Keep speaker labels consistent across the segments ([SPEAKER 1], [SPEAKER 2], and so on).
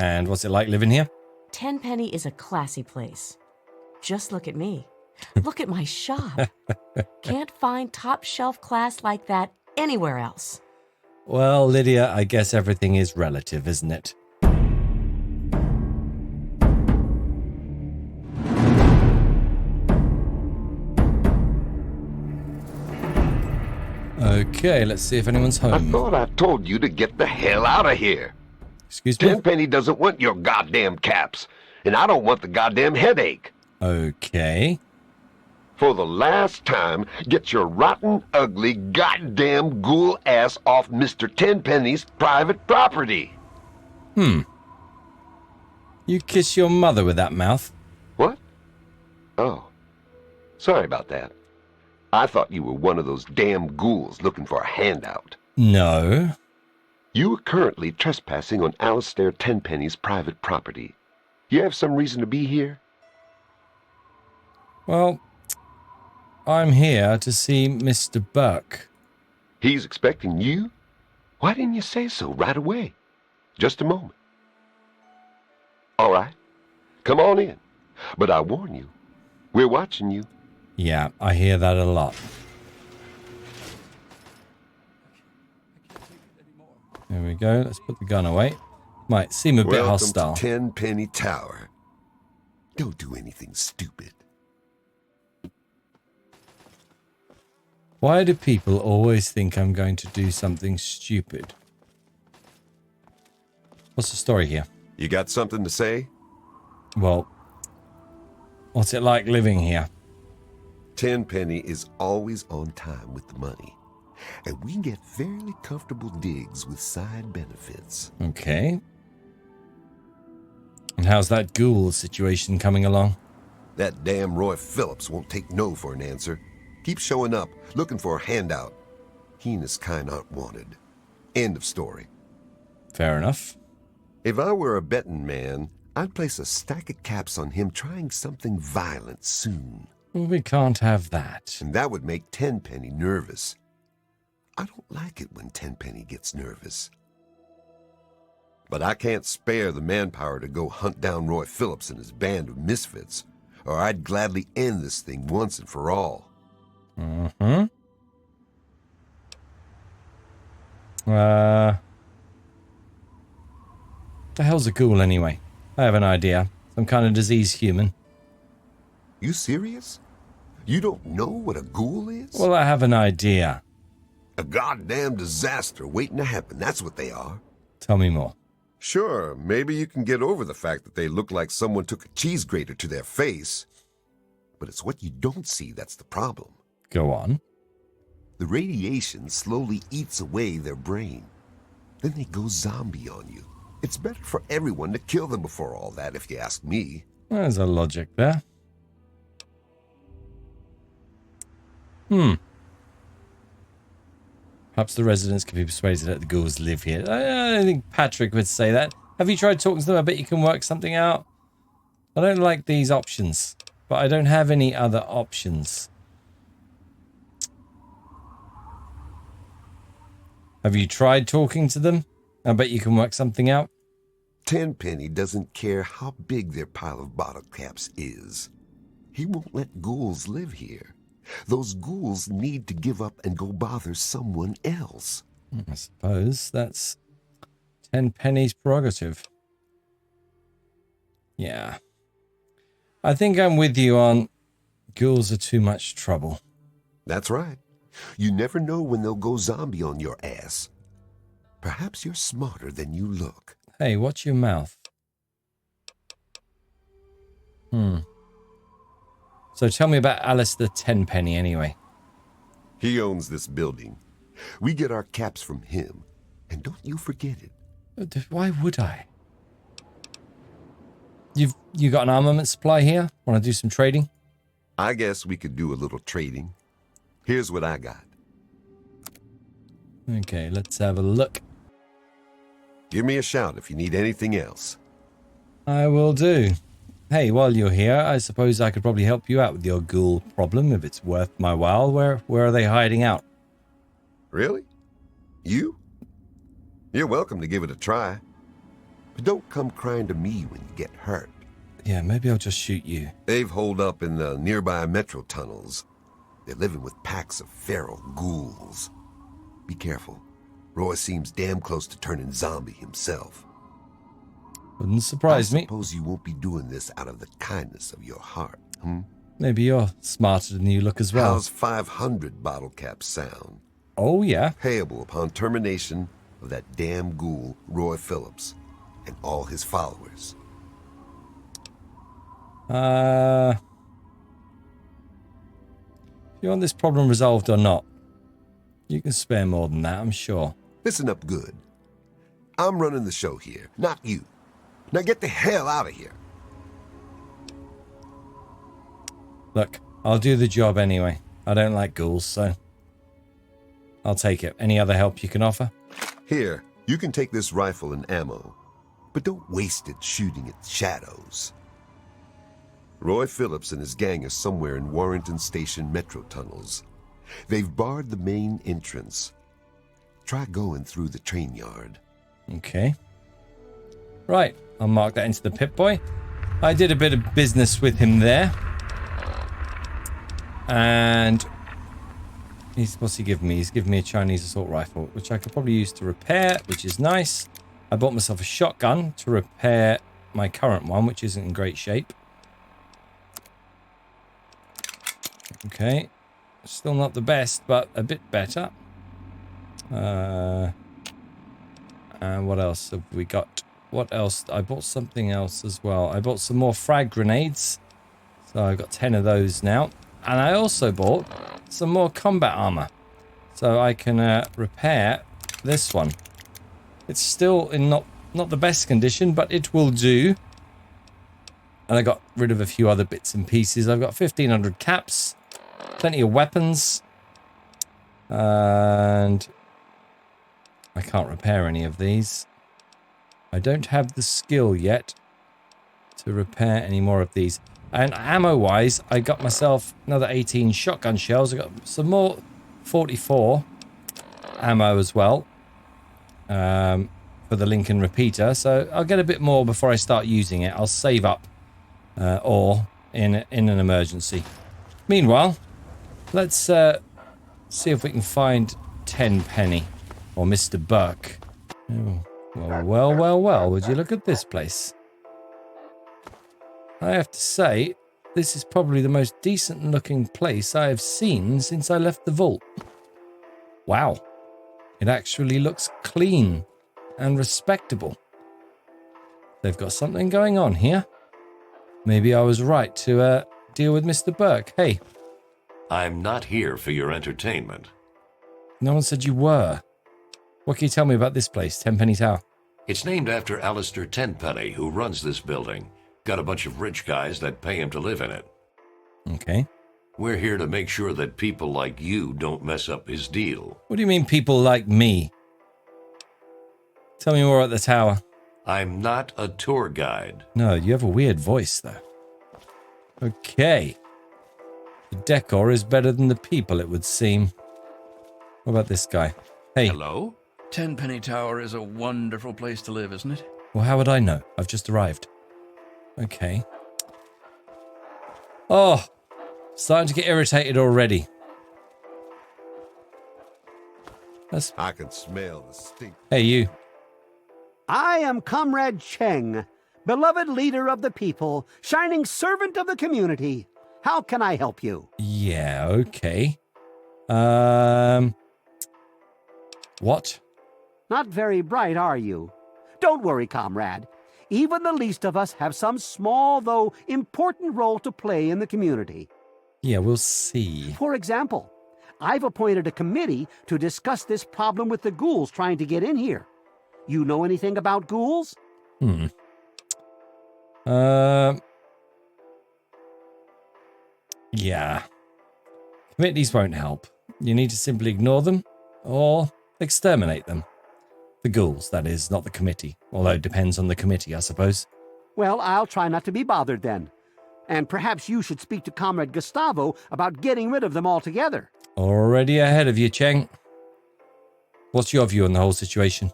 [SPEAKER 1] And what's it like living here?
[SPEAKER 2] Tenpenny is a classy place. Just look at me. Look at my shop. Can't find top shelf class like that anywhere else.
[SPEAKER 1] Well, Lydia, I guess everything is relative, isn't it? Okay, let's see if anyone's home.
[SPEAKER 3] I thought I told you to get the hell out of here.
[SPEAKER 1] Excuse me?
[SPEAKER 3] Tenpenny doesn't want your goddamn caps, and I don't want the goddamn headache.
[SPEAKER 1] Okay.
[SPEAKER 3] For the last time, get your rotten, ugly, goddamn ghoul ass off Mr. Tenpenny's private property.
[SPEAKER 1] You kiss your mother with that mouth.
[SPEAKER 3] What? Oh. Sorry about that. I thought you were one of those damn ghouls looking for a handout.
[SPEAKER 1] No.
[SPEAKER 3] You are currently trespassing on Alistair Tenpenny's private property. You have some reason to be here?
[SPEAKER 1] Well, I'm here to see Mr. Burke.
[SPEAKER 3] He's expecting you? Why didn't you say so right away? Just a moment. All right. Come on in. But I warn you, we're watching you.
[SPEAKER 1] Yeah, I hear that a lot. There we go. Let's put the gun away. Might seem a bit hostile.
[SPEAKER 3] Welcome to Tenpenny Tower. Don't do anything stupid.
[SPEAKER 1] Why do people always think I'm going to do something stupid? What's the story here?
[SPEAKER 3] You got something to say?
[SPEAKER 1] Well, what's it like living here?
[SPEAKER 3] Tenpenny is always on time with the money. And we get fairly comfortable digs with side benefits.
[SPEAKER 1] Okay. And how's that ghoul situation coming along?
[SPEAKER 3] That damn Roy Phillips won't take no for an answer. Keeps showing up, looking for a handout. He and his kind aren't wanted. End of story.
[SPEAKER 1] Fair enough.
[SPEAKER 3] If I were a betting man, I'd place a stack of caps on him trying something violent soon.
[SPEAKER 1] Well, we can't have that.
[SPEAKER 3] And that would make Tenpenny nervous. I don't like it when Tenpenny gets nervous. But I can't spare the manpower to go hunt down Roy Phillips and his band of misfits, or I'd gladly end this thing once and for all.
[SPEAKER 1] Mm-hmm. The hell's a ghoul anyway? I have an idea. Some kind of diseased human.
[SPEAKER 3] You serious? You don't know what a ghoul is?
[SPEAKER 1] Well, I have an idea.
[SPEAKER 3] A goddamn disaster waiting to happen, that's what they are.
[SPEAKER 1] Tell me more.
[SPEAKER 3] Sure, maybe you can get over the fact that they look like someone took a cheese grater to their face. But it's what you don't see that's the problem.
[SPEAKER 1] Go on.
[SPEAKER 3] The radiation slowly eats away their brain. Then they go zombie on you. It's better for everyone to kill them before all that, if you ask me.
[SPEAKER 1] There's a logic there. Perhaps the residents can be persuaded that the ghouls live here. I don't think Patrick would say that. Have you tried talking to them? I bet you can work something out. I don't like these options, but I don't have any other options. Have you tried talking to them? I bet you can work something out.
[SPEAKER 3] Tenpenny doesn't care how big their pile of bottle caps is. He won't let ghouls live here. Those ghouls need to give up and go bother someone else.
[SPEAKER 1] I suppose that's Tenpenny's prerogative. Yeah. I think I'm with you on ghouls are too much trouble.
[SPEAKER 3] That's right. You never know when they'll go zombie on your ass. Perhaps you're smarter than you look.
[SPEAKER 1] Hey, watch your mouth. So tell me about Alistair Tenpenny anyway.
[SPEAKER 3] He owns this building. We get our caps from him. And don't you forget it.
[SPEAKER 1] Why would I? You got an armament supply here? Want to do some trading?
[SPEAKER 3] I guess we could do a little trading. Here's what I got.
[SPEAKER 1] Okay, let's have a look.
[SPEAKER 3] Give me a shout if you need anything else.
[SPEAKER 1] I will do. Hey, while you're here, I suppose I could probably help you out with your ghoul problem if it's worth my while. Where are they hiding out?
[SPEAKER 3] Really? You? You're welcome to give it a try. But don't come crying to me when you get hurt.
[SPEAKER 1] Yeah, maybe I'll just shoot you.
[SPEAKER 3] They've holed up in the nearby metro tunnels. They're living with packs of feral ghouls. Be careful. Roy seems damn close to turning zombie himself.
[SPEAKER 1] Wouldn't surprise me.
[SPEAKER 3] I suppose you won't be doing this out of the kindness of your heart, hmm?
[SPEAKER 1] Maybe you're smarter than you look as well.
[SPEAKER 3] How's 500 bottle caps sound?
[SPEAKER 1] Oh, yeah.
[SPEAKER 3] Payable upon termination of that damn ghoul, Roy Phillips, and all his followers.
[SPEAKER 1] If you want this problem resolved or not, you can spare more than that, I'm sure.
[SPEAKER 3] Listen up good. I'm running the show here, not you. Now get the hell out of here.
[SPEAKER 1] Look, I'll do the job anyway. I don't like ghouls, so I'll take it. Any other help you can offer?
[SPEAKER 3] Here, you can take this rifle and ammo, but don't waste it shooting at shadows. Roy Phillips and his gang are somewhere in Warrington Station metro tunnels. They've barred the main entrance. Try going through the train yard.
[SPEAKER 1] Okay. Right, I'll mark that into the Pip-Boy. I did a bit of business with him there. And what's he given me? He's given me a Chinese assault rifle, which I could probably use to repair, which is nice. I bought myself a shotgun to repair my current one, which isn't in great shape. Okay. Still not the best, but a bit better. And what else have we got? What else? I bought something else as well. I bought some more frag grenades. So I've got 10 of those now. And I also bought some more combat armor. So I can repair this one. It's still in not the best condition, but it will do. And I got rid of a few other bits and pieces. I've got 1,500 caps. Plenty of weapons. And I can't repair any of these. I don't have the skill yet to repair any more of these. And ammo-wise, I got myself another 18 shotgun shells. I got some more 44 ammo as well for the Lincoln repeater. So I'll get a bit more before I start using it. I'll save up or in an emergency. Meanwhile, let's see if we can find Tenpenny or Mr. Burke. Oh, well, would you look at this place? I have to say, this is probably the most decent looking place I have seen since I left the vault. Wow. It actually looks clean and respectable. They've got something going on here. Maybe I was right to deal with Mr. Burke. Hey.
[SPEAKER 4] I'm not here for your entertainment.
[SPEAKER 1] No one said you were. What can you tell me about this place, Tenpenny Tower?
[SPEAKER 4] It's named after Alistair Tenpenny, who runs this building. Got a bunch of rich guys that pay him to live in it.
[SPEAKER 1] Okay.
[SPEAKER 4] We're here to make sure that people like you don't mess up his deal.
[SPEAKER 1] What do you mean people like me? Tell me more about the tower.
[SPEAKER 4] I'm not a tour guide.
[SPEAKER 1] No, you have a weird voice, though. Okay. The decor is better than the people, it would seem. What about this guy? Hey.
[SPEAKER 5] Hello? Tenpenny Tower is a wonderful place to live, isn't it?
[SPEAKER 1] Well, how would I know? I've just arrived. Okay. Oh, starting to get irritated already.
[SPEAKER 3] I can smell the stink.
[SPEAKER 1] Hey, you.
[SPEAKER 6] I am Comrade Cheng, beloved leader of the people, shining servant of the community. How can I help you?
[SPEAKER 1] Yeah, okay. What?
[SPEAKER 6] Not very bright, are you? Don't worry, comrade. Even the least of us have some small, though important role to play in the community.
[SPEAKER 1] Yeah, we'll see.
[SPEAKER 6] For example, I've appointed a committee to discuss this problem with the ghouls trying to get in here. You know anything about ghouls?
[SPEAKER 1] Yeah. Committees won't help. You need to simply ignore them or exterminate them. The ghouls, that is, not the committee. Although it depends on the committee, I suppose.
[SPEAKER 6] Well, I'll try not to be bothered then. And perhaps you should speak to Comrade Gustavo about getting rid of them altogether.
[SPEAKER 1] Already ahead of you, Cheng. What's your view on the whole situation?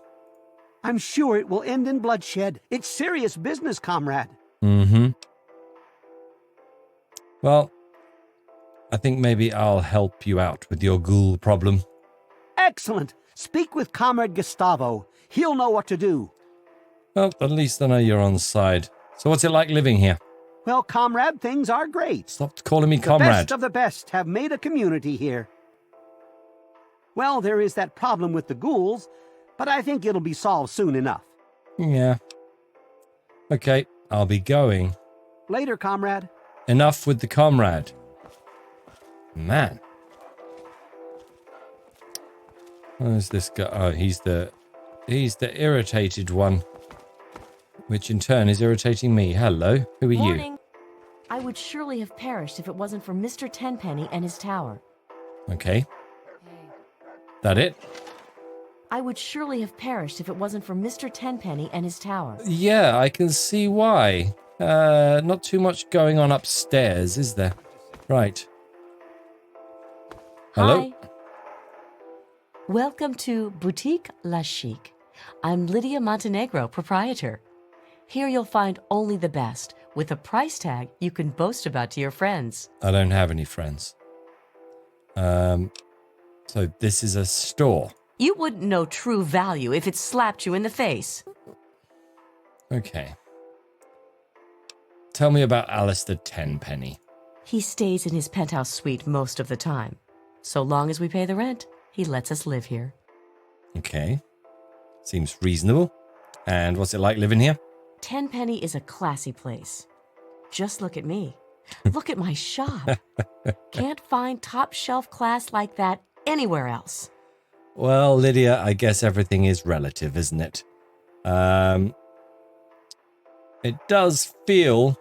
[SPEAKER 6] I'm sure it will end in bloodshed. It's serious business, comrade.
[SPEAKER 1] Mm-hmm. Well, I think maybe I'll help you out with your ghoul problem.
[SPEAKER 6] Excellent. Speak with Comrade Gustavo. He'll know what to do.
[SPEAKER 1] Well, at least I know you're on side. So what's it like living here?
[SPEAKER 6] Well, comrade, things are great.
[SPEAKER 1] Stop calling me
[SPEAKER 6] The
[SPEAKER 1] comrade.
[SPEAKER 6] best of the best have made a community here. Well, there is that problem with the ghouls, but I think it'll be solved soon enough.
[SPEAKER 1] Yeah. Okay, I'll be going.
[SPEAKER 6] Later, comrade.
[SPEAKER 1] Enough with the comrade. Man. Where's this guy? Oh, he's the irritated one. Which in turn is irritating me. Hello, who are you?
[SPEAKER 2] Warning. I would surely have perished if it wasn't for Mr. Tenpenny and his tower.
[SPEAKER 1] Okay. That it?
[SPEAKER 2] I would surely have perished if it wasn't for Mr. Tenpenny and his tower.
[SPEAKER 1] Yeah, I can see why. Not too much going on upstairs, is there? Right. Hello?
[SPEAKER 2] Hi. Welcome to Boutique La Chic. I'm Lydia Montenegro, proprietor. Here you'll find only the best, with a price tag you can boast about to your friends.
[SPEAKER 1] I don't have any friends. So this is a store.
[SPEAKER 2] You wouldn't know true value if it slapped you in the face.
[SPEAKER 1] Okay. Tell me about Alistair Tenpenny.
[SPEAKER 2] He stays in his penthouse suite most of the time. So long as we pay the rent, he lets us live here.
[SPEAKER 1] Okay. Seems reasonable. And what's it like living here?
[SPEAKER 2] Tenpenny is a classy place. Just look at me. Look at my shop. Can't find top shelf class like that anywhere else.
[SPEAKER 1] Well, Lydia, I guess everything is relative, isn't it? It does feel,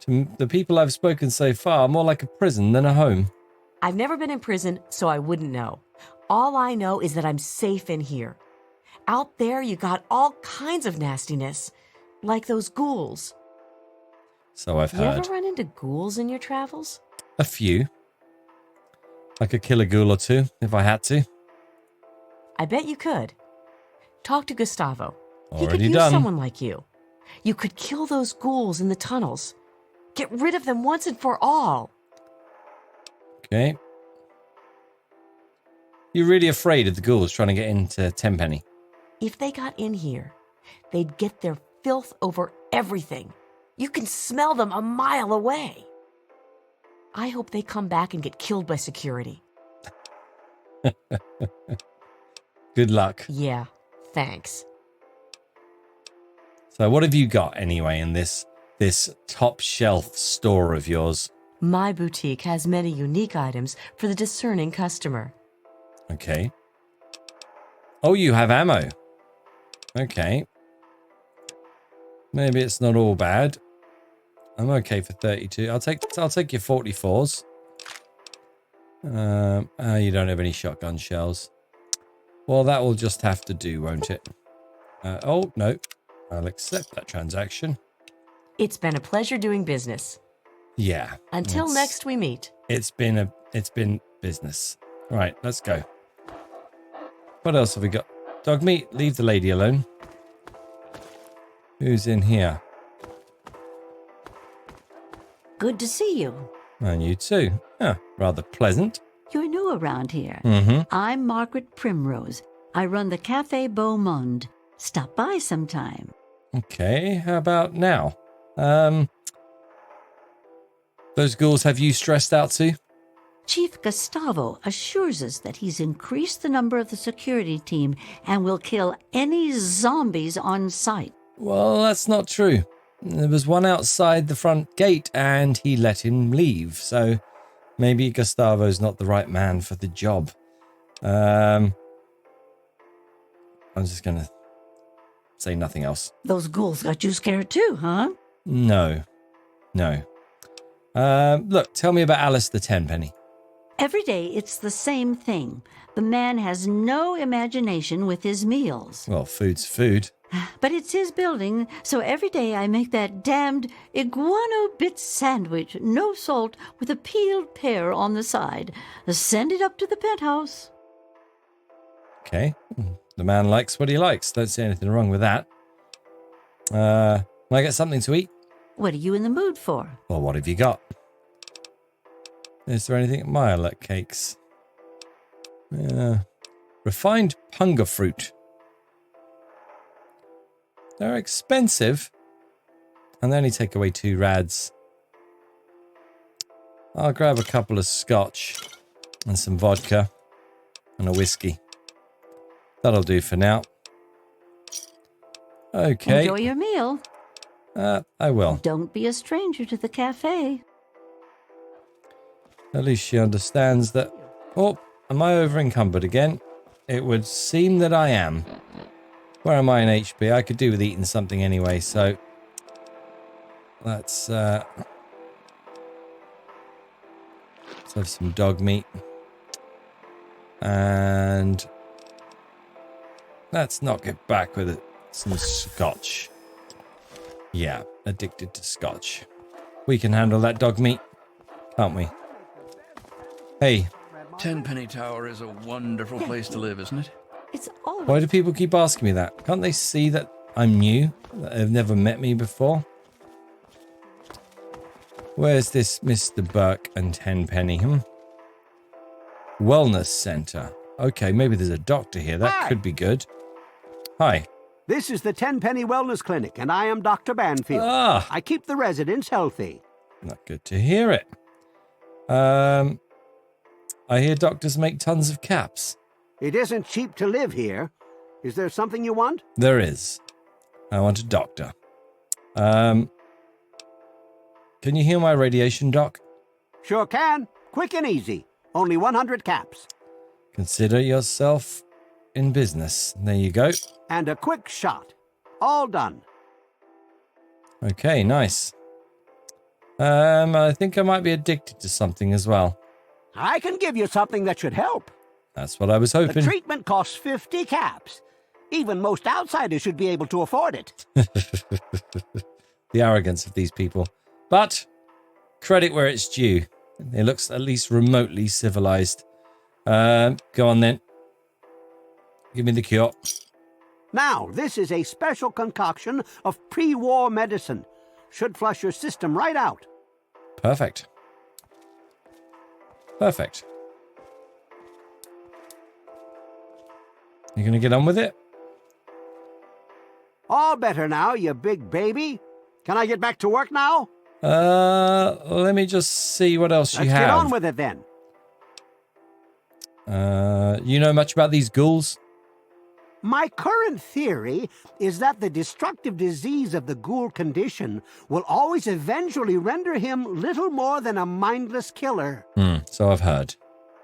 [SPEAKER 1] to the people I've spoken so far, more like a prison than a home.
[SPEAKER 2] I've never been in prison, so I wouldn't know. All I know is that I'm safe in here. Out there, you got all kinds of nastiness, like those ghouls.
[SPEAKER 1] So I've
[SPEAKER 2] You
[SPEAKER 1] heard.
[SPEAKER 2] ever run into ghouls in your travels?
[SPEAKER 1] A few. I could kill a ghoul or two if I had to.
[SPEAKER 2] I bet you could. Talk to Gustavo. He could
[SPEAKER 1] Already
[SPEAKER 2] use
[SPEAKER 1] done.
[SPEAKER 2] someone like you. You could kill those ghouls in the tunnels. Get rid of them once and for all.
[SPEAKER 1] Okay. You're really afraid of the ghouls trying to get into Tenpenny?
[SPEAKER 2] If they got in here, they'd get their filth over everything. You can smell them a mile away. I hope they come back and get killed by security.
[SPEAKER 1] Good luck.
[SPEAKER 2] Yeah, thanks.
[SPEAKER 1] So what have you got anyway in this top shelf store of yours?
[SPEAKER 2] My boutique has many unique items for the discerning customer.
[SPEAKER 1] Okay. Oh, you have ammo. Okay. Maybe it's not all bad. I'm okay for 32. I'll take your 44s. You don't have any shotgun shells. Well, that will just have to do, won't it? Oh, no. I'll accept that transaction.
[SPEAKER 2] It's been a pleasure doing business.
[SPEAKER 1] Yeah.
[SPEAKER 2] Until next we meet.
[SPEAKER 1] It's been business. All right, let's go. What else have we got? Dog meat, leave the lady alone. Who's in here?
[SPEAKER 7] Good to see you.
[SPEAKER 1] And you too. Rather pleasant.
[SPEAKER 7] You're new around here.
[SPEAKER 1] Mm-hmm.
[SPEAKER 7] I'm Margaret Primrose. I run the Café Beau Monde. Stop by sometime.
[SPEAKER 1] Okay, how about now? Those ghouls have you stressed out too?
[SPEAKER 7] Chief Gustavo assures us that he's increased the number of the security team and will kill any zombies on sight.
[SPEAKER 1] Well, that's not true. There was one outside the front gate and he let him leave, so maybe Gustavo's not the right man for the job. I'm just gonna say nothing else.
[SPEAKER 7] Those ghouls got you scared too, huh?
[SPEAKER 1] No. Look, tell me about Alistair Tenpenny.
[SPEAKER 7] Every day it's the same thing. The man has no imagination with his meals.
[SPEAKER 1] Well, food's food.
[SPEAKER 7] But it's his building, so every day I make that damned iguano bit sandwich, no salt, with a peeled pear on the side. Send it up to the penthouse.
[SPEAKER 1] Okay, The man likes what he likes. Don't see anything wrong with that. Can I get something to eat?
[SPEAKER 7] What are you in the mood for?
[SPEAKER 1] Well, what have you got? Is there anything? Mile cakes. Refined punga fruit. They're expensive. And they only take away 2 rads. I'll grab a couple of scotch and some vodka and a whiskey. That'll do for now. Okay.
[SPEAKER 7] Enjoy your meal.
[SPEAKER 1] I will.
[SPEAKER 7] Don't be a stranger to the cafe.
[SPEAKER 1] At least she understands that... Oh, am I over encumbered again? It would seem that I am. Where am I in HP? I could do with eating something anyway, so... Let's have some dog meat. And... Let's not get back with it. Some scotch. Yeah, addicted to scotch. We can handle that dog meat, can't we? Hey.
[SPEAKER 5] Tenpenny Tower is a wonderful place to live, isn't it?
[SPEAKER 7] It's always...
[SPEAKER 1] Why do people keep asking me that? Can't they see that I'm new? That they've never met me before? Where's this Mr. Burke and Tenpenny? Wellness Center. Okay, maybe there's a doctor here. That
[SPEAKER 6] Hi.
[SPEAKER 1] could be good. Hi.
[SPEAKER 6] This is the Tenpenny Wellness Clinic, and I am Dr. Banfield.
[SPEAKER 1] Ah.
[SPEAKER 6] I keep the residents healthy.
[SPEAKER 1] Not good to hear it. I hear doctors make tons of caps.
[SPEAKER 6] It isn't cheap to live here. Is there something you want?
[SPEAKER 1] There is. I want a doctor. Can you heal my radiation, Doc?
[SPEAKER 6] Sure can. Quick and easy. Only 100 caps.
[SPEAKER 1] Consider yourself in business. There you go.
[SPEAKER 6] And a quick shot. All done.
[SPEAKER 1] Okay, nice. I think I might be addicted to something as well.
[SPEAKER 6] I can give you something that should help.
[SPEAKER 1] That's what I was
[SPEAKER 6] The
[SPEAKER 1] hoping.
[SPEAKER 6] treatment costs 50 caps. Even most outsiders should be able to afford it.
[SPEAKER 1] The arrogance of these people. But credit where it's due. It looks at least remotely civilized. Go on then. Give me the cure.
[SPEAKER 6] Now, this is a special concoction of pre-war medicine. Should flush your system right out.
[SPEAKER 1] Perfect. Perfect. You gonna get on with it?
[SPEAKER 6] All better now, you big baby. Can I get back to work now?
[SPEAKER 1] Let me just see what else you
[SPEAKER 6] Let's get on
[SPEAKER 1] have.
[SPEAKER 6] with it then.
[SPEAKER 1] You know much about these ghouls?
[SPEAKER 6] My current theory is that the destructive disease of the ghoul condition will always eventually render him little more than a mindless killer.
[SPEAKER 1] So I've heard.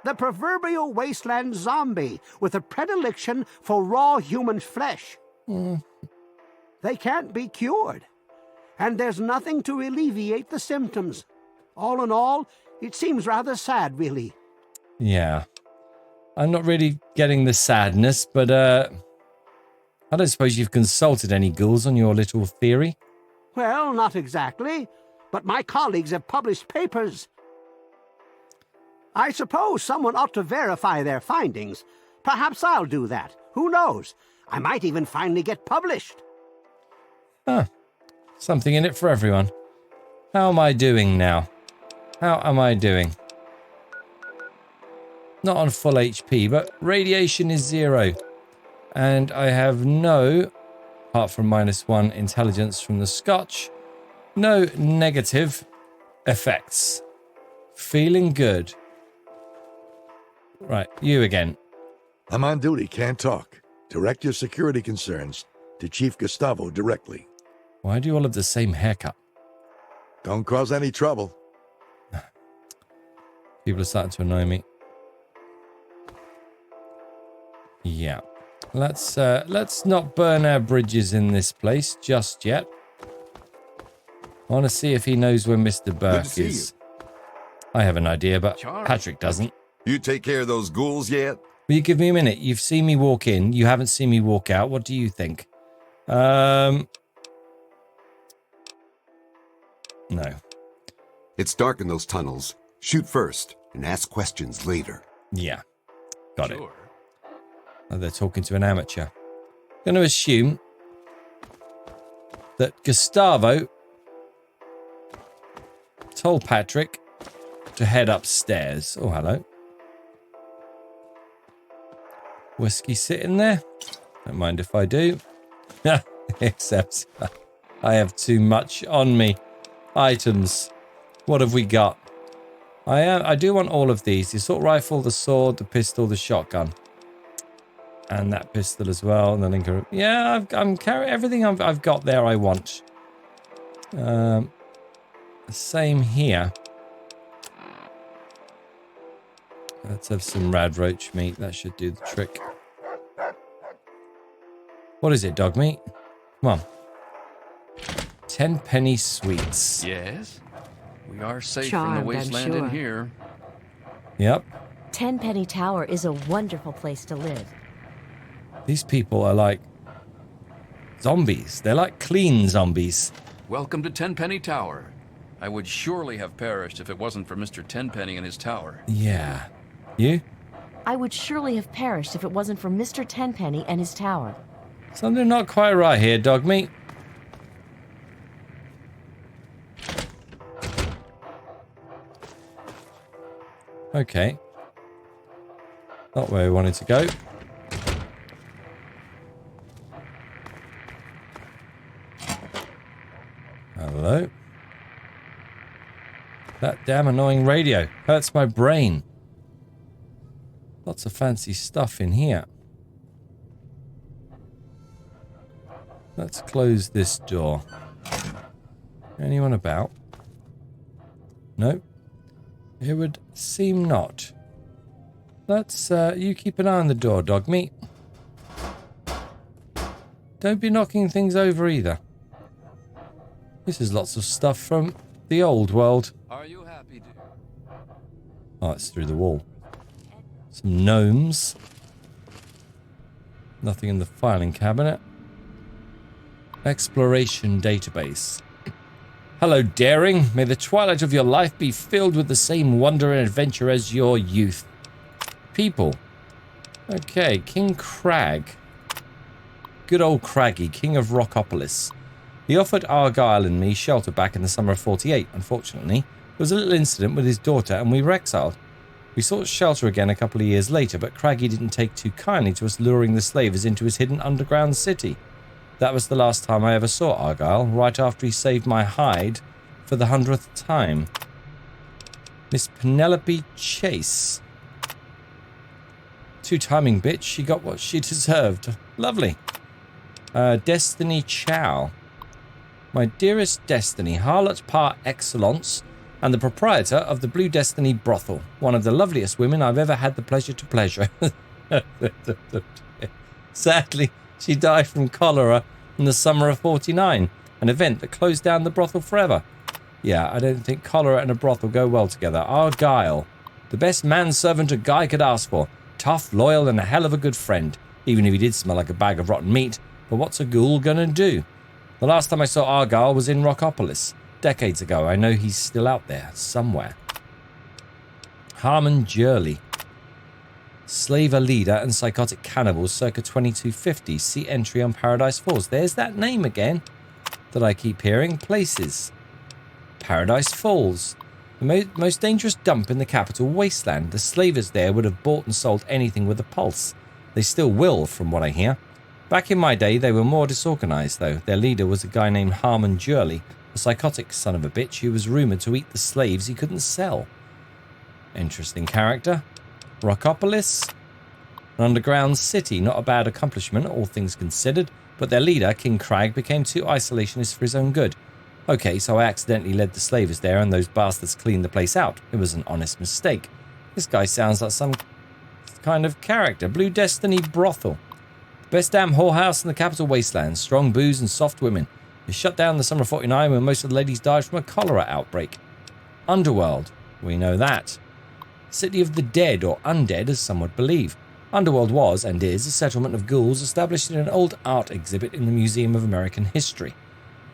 [SPEAKER 6] The proverbial wasteland zombie with a predilection for raw human flesh. They can't be cured, and there's nothing to alleviate the symptoms. All in all, it seems rather sad, really.
[SPEAKER 1] Yeah. I'm not really getting the sadness, but I don't suppose you've consulted any ghouls on your little theory?
[SPEAKER 6] Well, not exactly, but my colleagues have published papers. I suppose someone ought to verify their findings. Perhaps I'll do that. Who knows? I might even finally get published.
[SPEAKER 1] Huh. Something in it for everyone. How am I doing now? How am I doing? Not on full HP, but radiation is 0. And I have no, apart from -1 intelligence from the scotch, no negative effects. Feeling good. Right, you again.
[SPEAKER 8] I'm on duty, can't talk. Direct your security concerns to Chief Gustavo directly.
[SPEAKER 1] Why do you all have the same haircut?
[SPEAKER 8] Don't cause any trouble.
[SPEAKER 1] People are starting to annoy me. Yeah. Let's not burn our bridges in this place just yet. I want to see if he knows where Mr. Burke
[SPEAKER 3] see
[SPEAKER 1] is. I have an idea, but
[SPEAKER 5] Charlie.
[SPEAKER 1] Patrick doesn't.
[SPEAKER 3] You take care of those ghouls yet?
[SPEAKER 1] Will you give me a minute? You've seen me walk in. You haven't seen me walk out. What do you think? No.
[SPEAKER 3] It's dark in those tunnels. Shoot first and ask questions later.
[SPEAKER 1] Yeah. Got it.
[SPEAKER 5] Sure.
[SPEAKER 1] Oh, they're talking to an amateur. I'm going to assume that Gustavo told Patrick to head upstairs. Oh, hello. Whiskey sitting there. Don't mind if I do. Except I have too much on me. Items. What have we got? I do want all of these. The assault rifle, the sword, the pistol, the shotgun. And that pistol as well. And the linker. Yeah, I'm carrying everything I've got there I want. Same here. Let's have some rad roach meat. That should do the trick. What is it, dog meat? Come on. Tenpenny sweets.
[SPEAKER 5] Yes? We are safe
[SPEAKER 2] Charmed,
[SPEAKER 5] from the wasteland
[SPEAKER 2] I'm
[SPEAKER 5] in
[SPEAKER 2] sure.
[SPEAKER 5] here.
[SPEAKER 1] Yep.
[SPEAKER 2] Tenpenny Tower is a wonderful place to live.
[SPEAKER 1] These people are like zombies. They're like clean zombies.
[SPEAKER 5] Welcome to Tenpenny Tower. I would surely have perished if it wasn't for Mr. Tenpenny and his tower.
[SPEAKER 1] Yeah. You?
[SPEAKER 2] I would surely have perished if it wasn't for Mr. Tenpenny and his tower.
[SPEAKER 1] Something not quite right here, dog meat. Okay. Not where we wanted to go. Hello. That damn annoying radio hurts my brain. Lots of fancy stuff in here. Let's close this door. Anyone about? Nope. It would seem not. Let's, you keep an eye on the door, dog meat. Don't be knocking things over either. This is lots of stuff from the old world.
[SPEAKER 5] Are you happy, dear?
[SPEAKER 1] Oh, it's through the wall. Some gnomes. Nothing in the filing cabinet. Exploration database. Hello, daring. May the twilight of your life be filled with the same wonder and adventure as your youth. People. Okay, King Crag. Good old Craggy, King of Rockopolis. He offered Argyle and me shelter back in the summer of 48. Unfortunately, there was a little incident with his daughter and we were exiled. We sought shelter again a couple of years later, but Craggy didn't take too kindly to us luring the slavers into his hidden underground city. That was the last time I ever saw Argyle, right after he saved my hide for the 100th time. Miss Penelope Chase. Two-timing bitch, she got what she deserved. Lovely. Destiny Chow. My dearest Destiny, harlot par excellence, and the proprietor of the Blue Destiny brothel. One of the loveliest women I've ever had the pleasure to pleasure. Sadly, she died from cholera in the summer of 49, an event that closed down the brothel forever. Yeah, I don't think cholera and a brothel go well together. Argyle, the best manservant a guy could ask for. Tough, loyal, and a hell of a good friend, even if he did smell like a bag of rotten meat. But what's a ghoul gonna do? The last time I saw Argyle was in Rockopolis, decades ago. I know he's still out there, somewhere. Harmon Jurley. Slaver leader and psychotic cannibals circa 2250. See entry on Paradise Falls. There's that name again that I keep hearing. Places. Paradise Falls. The most dangerous dump in the capital, Wasteland. The slavers there would have bought and sold anything with a pulse. They still will, from what I hear. Back in my day, they were more disorganized, though. Their leader was a guy named Harmon Jurley, a psychotic son of a bitch who was rumored to eat the slaves he couldn't sell. Interesting character. Rockopolis, an underground city, not a bad accomplishment, all things considered, but their leader, King Crag, became too isolationist for his own good. Okay, so I accidentally led the slavers there and those bastards cleaned the place out. It was an honest mistake. This guy sounds like some kind of character. Blue Destiny brothel. Best damn whorehouse in the capital wasteland. Strong booze and soft women. It shut down in the summer of 49 when most of the ladies died from a cholera outbreak. Underworld. We know that. City of the dead, or undead as some would believe. Underworld was, and is, a settlement of ghouls established in an old art exhibit in the Museum of American History.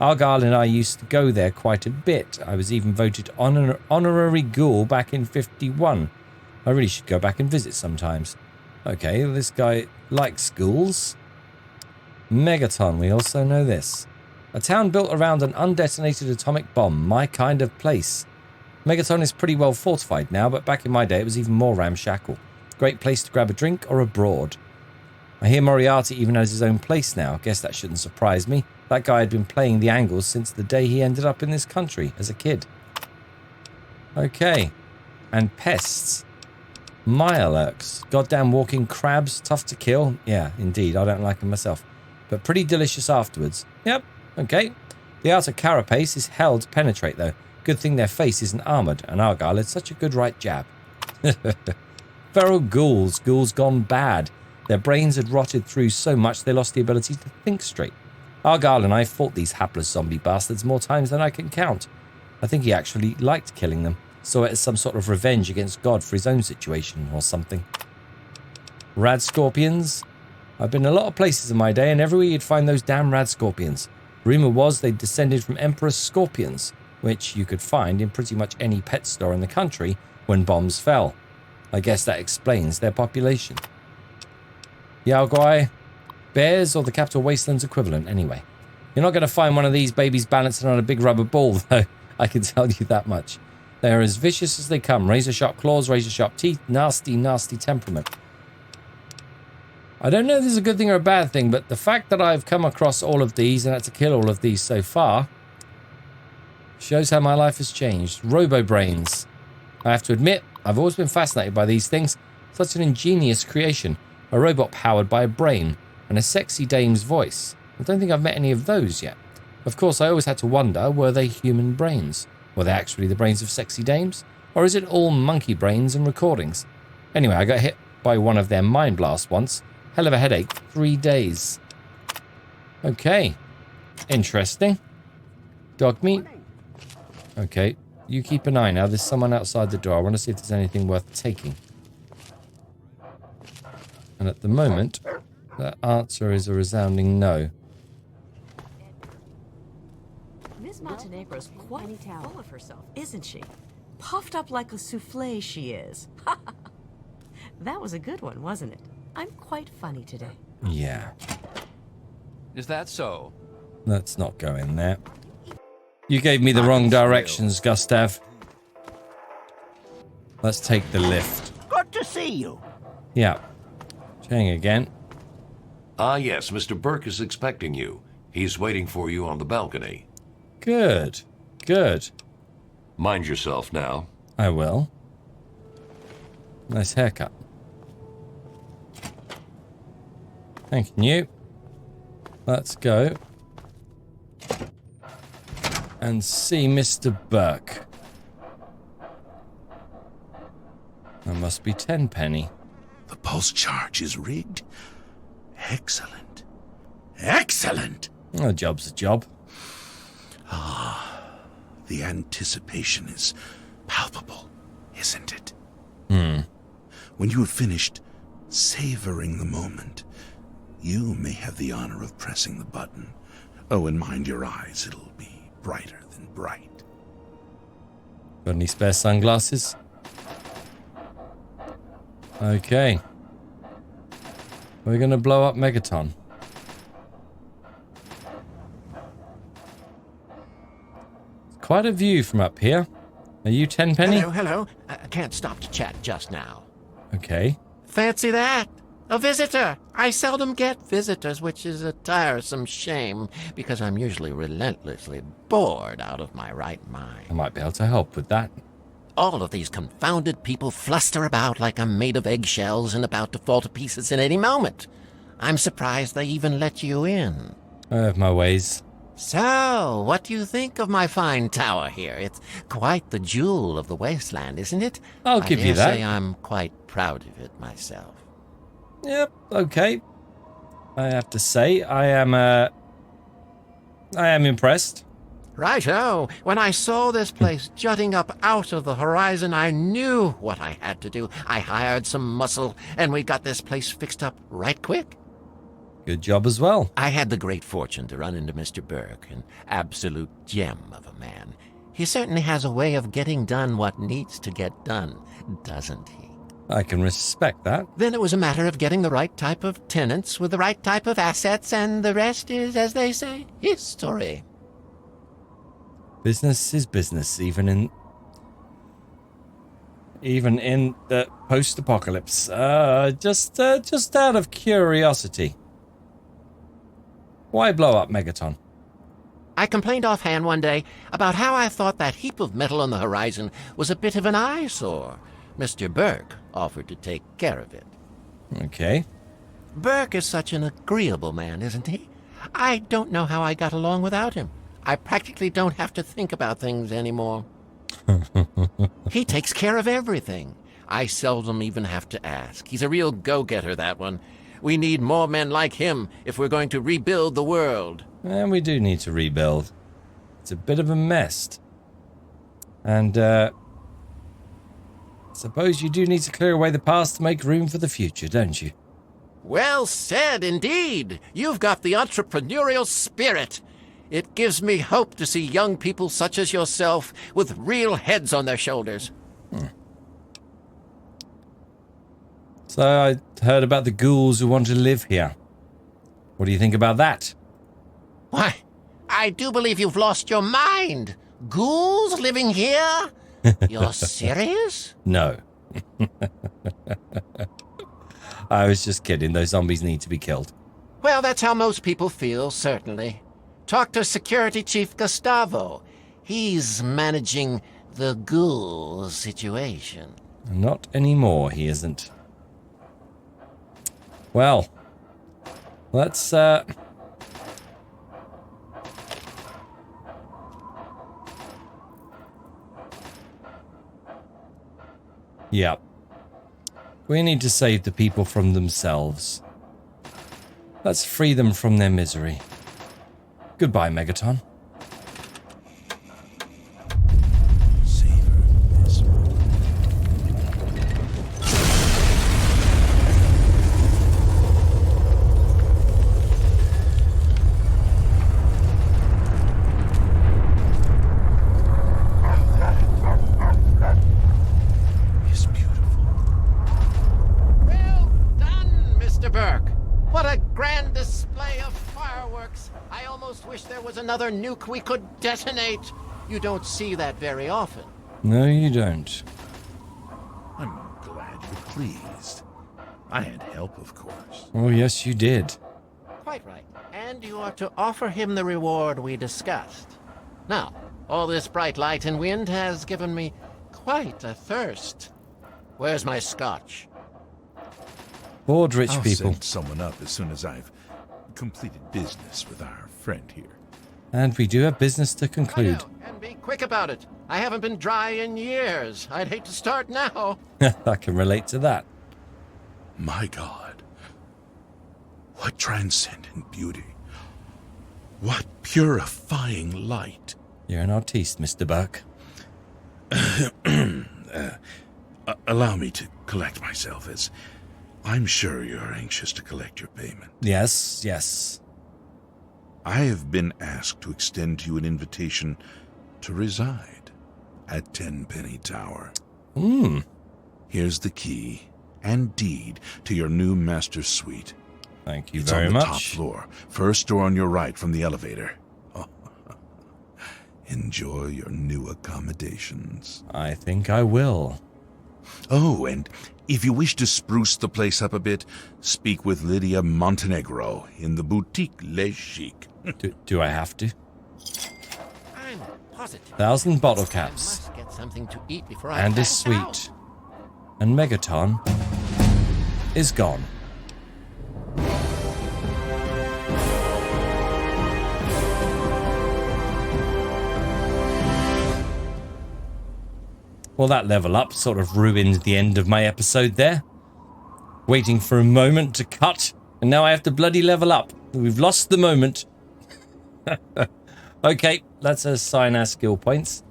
[SPEAKER 1] Argyle and I used to go there quite a bit. I was even voted honorary ghoul back in 51. I really should go back and visit sometimes. Okay, this guy likes ghouls. Megaton, we also know this. A town built around an undetonated atomic bomb, my kind of place. Megaton is pretty well fortified now, but back in my day it was even more ramshackle. Great place to grab a drink or abroad. I hear Moriarty even has his own place now. Guess that shouldn't surprise me. That guy had been playing the angles since the day he ended up in this country as a kid. Okay. And pests. Mirelurks. Goddamn walking crabs. Tough to kill. Yeah, indeed. I don't like them myself. But pretty delicious afterwards. Yep. Okay. The outer carapace is hell to penetrate though. Good thing their face isn't armoured. And Argyle had such a good right jab. Feral ghouls. Ghouls gone bad. Their brains had rotted through so much they lost the ability to think straight. Argyle and I fought these hapless zombie bastards more times than I can count. I think he actually liked killing them. Saw it as some sort of revenge against God for his own situation or something. Rad scorpions. I've been a lot of places in my day and everywhere you'd find those damn rad scorpions. Rumour was they descended from Emperor scorpions, which you could find in pretty much any pet store in the country when bombs fell. I guess that explains their population. Dialgoue. Bears or the capital Wasteland's equivalent anyway. You're not going to find one of these babies balancing on a big rubber ball though, I can tell you that much. They are as vicious as they come. Razor sharp claws, razor sharp teeth, nasty, nasty temperament. I don't know if this is a good thing or a bad thing, but the fact that I've come across all of these and had to kill all of these so far shows how my life has changed. Robo-brains. I have to admit, I've always been fascinated by these things. Such an ingenious creation. A robot powered by a brain and a sexy dame's voice. I don't think I've met any of those yet. Of course, I always had to wonder, were they human brains? Were they actually the brains of sexy dames? Or is it all monkey brains and recordings? Anyway, I got hit by one of their mind blasts once. Hell of a headache. 3 days. Okay. Interesting. Dog meat. Okay. You keep an eye now. There's someone outside the door. I want to see if there's anything worth taking. And at the moment, that answer is a resounding no.
[SPEAKER 2] Miss Montenegro's quite full of herself, isn't she? Puffed up like a souffle she is. That was a good one, wasn't it? I'm quite funny today.
[SPEAKER 1] Yeah.
[SPEAKER 5] Is that so?
[SPEAKER 1] Let's not go in there. You gave me the wrong directions, Gustav. Let's take the lift.
[SPEAKER 6] Good to see you.
[SPEAKER 1] Yeah. Chang again.
[SPEAKER 4] Ah, yes, Mr. Burke is expecting you. He's waiting for you on the balcony.
[SPEAKER 1] Good. Good.
[SPEAKER 4] Mind yourself now.
[SPEAKER 1] I will. Nice haircut. Thank you. Let's go and see Mr. Burke. That must be Tenpenny.
[SPEAKER 9] The pulse charge is rigged. Excellent. Excellent!
[SPEAKER 1] A job's a job.
[SPEAKER 9] The anticipation is palpable, isn't it? When you have finished savoring the moment, you may have the honor of pressing the button. Oh, and mind your eyes, it'll be brighter than bright.
[SPEAKER 1] Got any spare sunglasses? Okay. We're gonna blow up Megaton. Quite a view from up here. Are you Tenpenny?
[SPEAKER 10] Hello. I can't stop to chat just now.
[SPEAKER 1] Okay.
[SPEAKER 10] Fancy that. A visitor. I seldom get visitors, which is a tiresome shame, because I'm usually relentlessly bored out of my right mind.
[SPEAKER 1] I might be able to help with that.
[SPEAKER 10] All of these confounded people fluster about like I'm made of eggshells and about to fall to pieces at any moment. I'm surprised they even let you in.
[SPEAKER 1] I have my ways.
[SPEAKER 10] So, what do you think of my fine tower here? It's quite the jewel of the Wasteland, isn't it?
[SPEAKER 1] I'll give you that.
[SPEAKER 10] I dare say I'm quite proud of it myself.
[SPEAKER 1] Yep, okay. I have to say, I am impressed.
[SPEAKER 10] Righto. When I saw this place jutting up out of the horizon, I knew what I had to do. I hired some muscle, and we got this place fixed up right quick.
[SPEAKER 1] Good job as well.
[SPEAKER 10] I had the great fortune to run into Mr. Burke, an absolute gem of a man. He certainly has a way of getting done what needs to get done, doesn't he?
[SPEAKER 1] I can respect that.
[SPEAKER 10] Then it was a matter of getting the right type of tenants with the right type of assets, and the rest is, as they say, history.
[SPEAKER 1] Business is business, even in the post-apocalypse. Just out of curiosity, why blow up Megaton?
[SPEAKER 10] I complained offhand one day about how I thought that heap of metal on the horizon was a bit of an eyesore. Mr. Burke offered to take care of it.
[SPEAKER 1] Okay.
[SPEAKER 10] Burke is such an agreeable man, isn't he? I don't know how I got along without him. I practically don't have to think about things anymore. He takes care of everything. I seldom even have to ask. He's a real go-getter, that one. We need more men like him if we're going to rebuild the world.
[SPEAKER 1] And we do need to rebuild. It's a bit of a mess. And, suppose you do need to clear away the past to make room for the future, don't you?
[SPEAKER 10] Well said, indeed. You've got the entrepreneurial spirit. It gives me hope to see young people such as yourself with real heads on their shoulders.
[SPEAKER 1] So I heard about the ghouls who want to live here. What do you think about that?
[SPEAKER 10] Why, I do believe you've lost your mind. Ghouls living here? You're serious?
[SPEAKER 1] No. I was just kidding. Those zombies need to be killed.
[SPEAKER 10] Well, that's how most people feel, certainly. Talk to Security Chief Gustavo. He's managing the ghoul situation.
[SPEAKER 1] Not anymore, he isn't. Well, let's, yeah. We need to save the people from themselves. Let's free them from their misery. Goodbye, Megaton.
[SPEAKER 10] Another nuke we could detonate. You don't see that very often.
[SPEAKER 1] No, you don't.
[SPEAKER 9] I'm glad you're pleased. I had help, of course.
[SPEAKER 1] Oh, yes, you did.
[SPEAKER 10] Quite right. And you are to offer him the reward we discussed. Now, all this bright light and wind has given me quite a thirst. Where's my scotch?
[SPEAKER 1] Bored rich
[SPEAKER 9] I'll
[SPEAKER 1] people.
[SPEAKER 9] send someone up as soon as I've completed business with our friend here.
[SPEAKER 1] And we do have business to conclude.
[SPEAKER 10] And be quick about it. I haven't been dry in years. I'd hate to start now.
[SPEAKER 1] I can relate to that.
[SPEAKER 9] My God. What transcendent beauty. What purifying light.
[SPEAKER 1] You're an artiste, Mr. Burke.
[SPEAKER 9] Allow me to collect myself, as I'm sure you're anxious to collect your payment.
[SPEAKER 1] Yes, yes.
[SPEAKER 9] I have been asked to extend to you an invitation to reside at Tenpenny Tower. Here's the key and deed to your new master's suite.
[SPEAKER 1] Thank you
[SPEAKER 9] it's
[SPEAKER 1] very
[SPEAKER 9] on the
[SPEAKER 1] much.
[SPEAKER 9] top floor, first door on your right from the elevator. Oh, enjoy your new accommodations.
[SPEAKER 1] I think I will.
[SPEAKER 9] Oh, and if you wish to spruce the place up a bit, speak with Lydia Montenegro in the Boutique Les Chic.
[SPEAKER 1] Do I have to?
[SPEAKER 10] I'm positive.
[SPEAKER 1] 1,000 bottle
[SPEAKER 10] I
[SPEAKER 1] caps.
[SPEAKER 10] must get something to eat before I
[SPEAKER 1] And a
[SPEAKER 10] pass out.
[SPEAKER 1] suite. And Megaton is gone. Well, that level up sort of ruined the end of my episode there. Waiting for a moment to cut, and now I have to bloody level up. We've lost the moment. Okay, let's assign our skill points.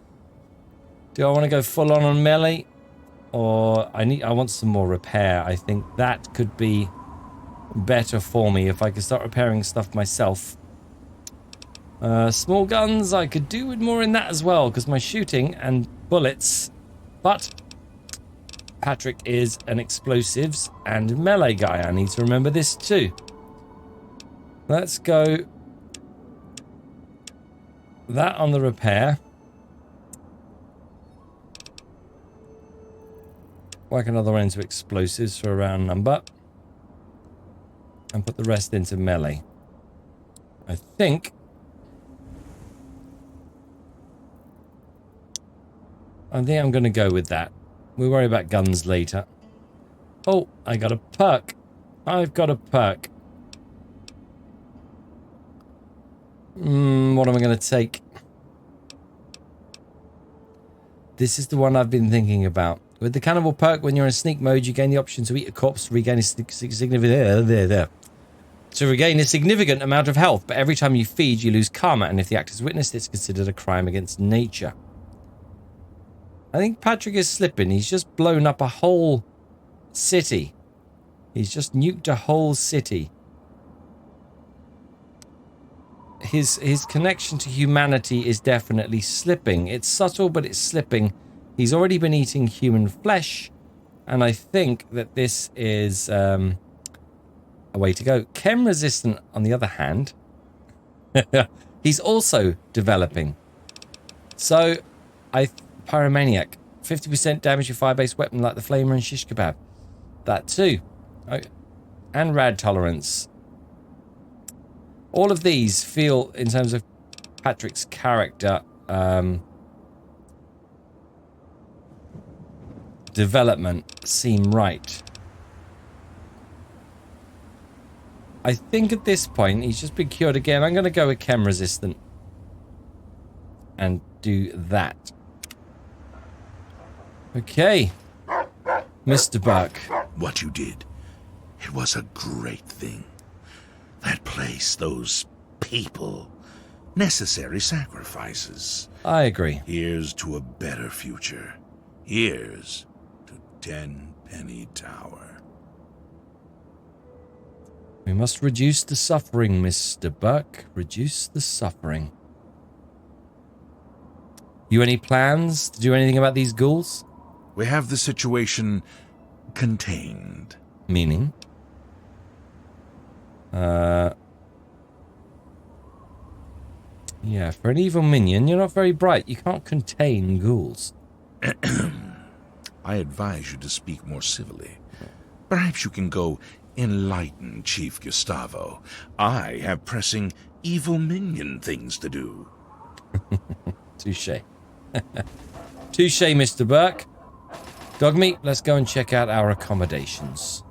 [SPEAKER 1] Do I want to go full on melee? Or I want some more repair. I think that could be better for me if I could start repairing stuff myself. Small guns, I could do with more in that as well, because my shooting and bullets. But Patrick is an explosives and melee guy. I need to remember this too. Let's go that on the repair. Whack another one into explosives for a round number. And put the rest into melee. I think I'm going to go with that. We'll worry about guns later. Oh, I got a perk. I've got a perk. What am I going to take? This is the one I've been thinking about. With the cannibal perk, when you're in sneak mode, you gain the option to eat a corpse to regain a significant amount of health. But every time you feed, you lose karma, and if the act is witnessed, it's considered a crime against nature. I think Patrick is slipping. He's just blown up a whole city. He's just nuked a whole city. His connection to humanity is definitely slipping. It's subtle, but it's slipping. He's already been eating human flesh, and I think that this is a way to go. Chem resistant, on the other hand, he's also developing. So, Pyromaniac, 50% damage to fire-based weapon like the Flamer and Shish Kebab. That too. And rad tolerance. All of these feel, in terms of Patrick's character, development, seem right. I think at this point, he's just been cured again. I'm going to go with chem resistant. And do that. Okay. Mr. Burke.
[SPEAKER 9] What you did, it was a great thing. That place, those people, necessary sacrifices.
[SPEAKER 1] I agree.
[SPEAKER 9] Here's to a better future. Here's to Tenpenny Tower.
[SPEAKER 1] We must reduce the suffering, Mr. Burke. Reduce the suffering. You any plans to do anything about these ghouls?
[SPEAKER 9] We have the situation contained.
[SPEAKER 1] Meaning? Yeah, for an evil minion, you're not very bright. You can't contain ghouls.
[SPEAKER 9] I advise you to speak more civilly. Perhaps you can go enlighten Chief Gustavo. I have pressing evil minion things to do.
[SPEAKER 1] Touché. Touché, Mr. Burke. Dogmeat, let's go and check out our accommodations.